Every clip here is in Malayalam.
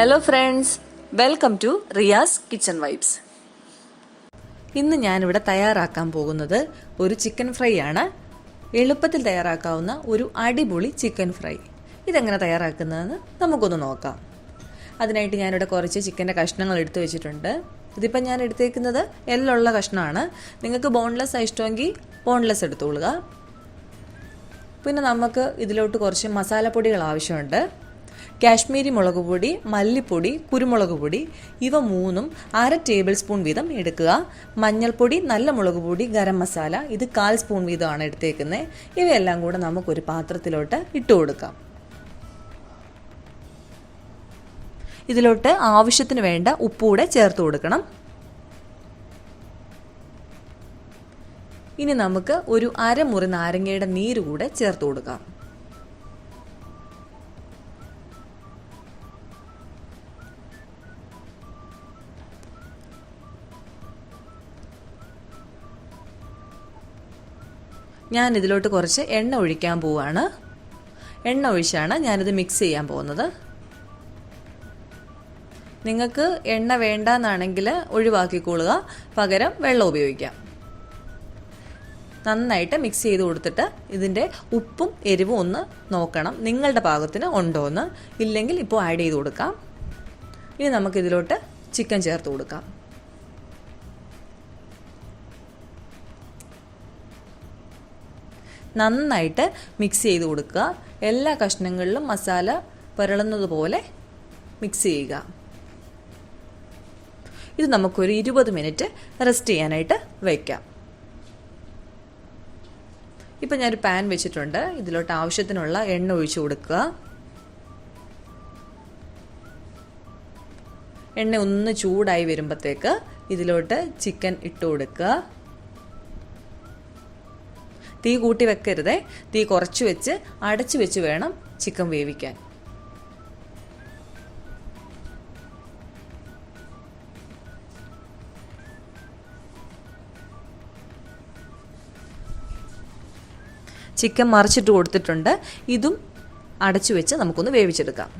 Hello friends, welcome to Riyas kitchen vibes. ഇന്ന് ഞാനിവിടെ തയ്യാറാക്കാൻ പോകുന്നത് ഒരു ചിക്കൻ ഫ്രൈ ആണ്. എളുപ്പത്തിൽ തയ്യാറാക്കാവുന്ന ഒരു അടിപൊളി ചിക്കൻ ഫ്രൈ. ഇതെങ്ങനെ തയ്യാറാക്കുന്നതെന്ന് നമുക്കൊന്ന് നോക്കാം. അതിനായിട്ട് ഞാനിവിടെ കുറച്ച് ചിക്കൻ്റെ കഷ്ണങ്ങൾ എടുത്തു വെച്ചിട്ടുണ്ട്. ഇതിപ്പം ഞാൻ എടുത്തേക്കുന്നത് എല്ലുള്ള കഷ്ണമാണ്. നിങ്ങൾക്ക് ബോൺലെസ് ഇഷ്ടമെങ്കിൽ ബോൺലെസ് എടുത്തോളുക. പിന്നെ നമുക്ക് ഇതിലോട്ട് കുറച്ച് മസാലപ്പൊടികൾ ആവശ്യമുണ്ട്. കാശ്മീരി മുളക് പൊടി, മല്ലിപ്പൊടി, കുരുമുളക് പൊടി ഇവ മൂന്നും 1/2 ടേബിൾ സ്പൂൺ വീതം എടുക്കുക. മഞ്ഞൾപ്പൊടി, നല്ല മുളക് പൊടി, ഗരം മസാല ഇത് 1/4 സ്പൂൺ വീതമാണ് എടുത്തേക്കുന്നത്. ഇവയെല്ലാം കൂടെ നമുക്കൊരു പാത്രത്തിലോട്ട് ഇട്ട് കൊടുക്കാം. ഇതിലോട്ട് ആവശ്യത്തിന് വേണ്ട ഉപ്പൂടെ ചേർത്ത് കൊടുക്കണം. ഇനി നമുക്ക് ഒരു അരമുറി നാരങ്ങയുടെ നീര് കൂടെ ചേർത്ത് കൊടുക്കാം. ഞാൻ ഇതിലോട്ട് കുറച്ച് എണ്ണ ഒഴിക്കാൻ പോവുകയാണ്. എണ്ണ ഒഴിച്ചാണ് ഞാനിത് മിക്സ് ചെയ്യാൻ പോകുന്നത്. നിങ്ങൾക്ക് എണ്ണ വേണ്ടെന്നാണെങ്കിൽ ഒഴിവാക്കിക്കൊള്ളുക, പകരം വെള്ളം ഉപയോഗിക്കാം. നന്നായിട്ട് മിക്സ് ചെയ്ത് കൊടുത്തിട്ട് ഇതിൻ്റെ ഉപ്പും എരിവും ഒന്ന് നോക്കണം, നിങ്ങളുടെ പാകത്തിന് ഉണ്ടോ എന്ന്. ഇല്ലെങ്കിൽ ഇപ്പോൾ ആഡ് ചെയ്ത് കൊടുക്കാം. ഇനി നമുക്കിതിലോട്ട് ചിക്കൻ ചേർത്ത് കൊടുക്കാം. നന്നായിട്ട് മിക്സ് ചെയ്ത് കൊടുക്കുക. എല്ലാ കഷ്ണങ്ങളിലും മസാല പുരളുന്നത് പോലെ മിക്സ് ചെയ്യുക. ഇത് നമുക്കൊരു 20 മിനിറ്റ് റെസ്റ്റ് ചെയ്യാനായിട്ട് വയ്ക്കാം. ഇപ്പം ഞാനൊരു പാൻ വെച്ചിട്ടുണ്ട്. ഇതിലോട്ട് ആവശ്യത്തിനുള്ള എണ്ണ ഒഴിച്ചു കൊടുക്കുക. എണ്ണ ഒന്ന് ചൂടായി വരുമ്പോഴത്തേക്ക് ഇതിലോട്ട് ചിക്കൻ ഇട്ട് കൊടുക്കുക. തീ കൂട്ടി വെക്കരുതേ, തീ കുറച്ച് വെച്ച് അടച്ചു വെച്ച് വേണം ചിക്കൻ വേവിക്കാൻ. ചിക്കൻ മറിച്ചിട്ട് കൊടുത്തിട്ടുണ്ട്. ഇതും അടച്ചു വെച്ച് നമുക്കൊന്ന് വേവിച്ചെടുക്കാം.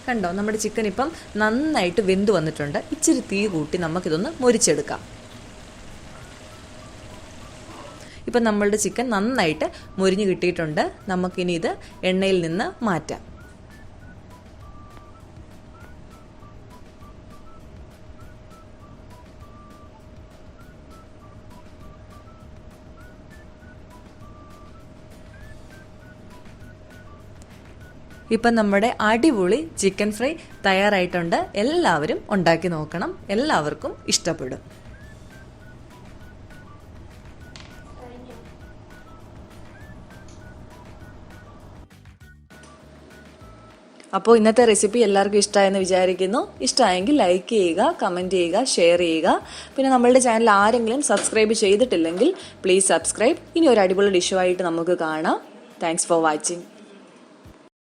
കണ്ടോ, നമ്മുടെ ചിക്കൻ ഇപ്പം നന്നായിട്ട് വെന്ത് വന്നിട്ടുണ്ട്. ഇച്ചിരി തീ കൂട്ടി നമുക്കിതൊന്ന് മൊരിച്ചെടുക്കാം. ഇപ്പം നമ്മളുടെ ചിക്കൻ നന്നായിട്ട് മൊരിഞ്ഞ് കിട്ടിയിട്ടുണ്ട്. നമുക്കിനി ഇത് എണ്ണയിൽ നിന്ന് മാറ്റാം. ഇപ്പം നമ്മുടെ അടിപൊളി ചിക്കൻ ഫ്രൈ തയ്യാറായിട്ടുണ്ട്. എല്ലാവരും ഉണ്ടാക്കി നോക്കണം, എല്ലാവർക്കും ഇഷ്ടപ്പെടും. അപ്പോൾ ഇന്നത്തെ റെസിപ്പി എല്ലാവർക്കും ഇഷ്ടമായെന്ന് വിചാരിക്കുന്നു. ഇഷ്ടമായെങ്കിൽ ലൈക്ക് ചെയ്യുക, കമൻറ്റ് ചെയ്യുക, ഷെയർ ചെയ്യുക. പിന്നെ നമ്മളുടെ ചാനൽ ആരെങ്കിലും സബ്സ്ക്രൈബ് ചെയ്തിട്ടില്ലെങ്കിൽ പ്ലീസ് സബ്സ്ക്രൈബ്. ഇനി ഒരു അടിപൊളി ഡിഷുമായിട്ട് നമുക്ക് കാണാം. Thanks for watching.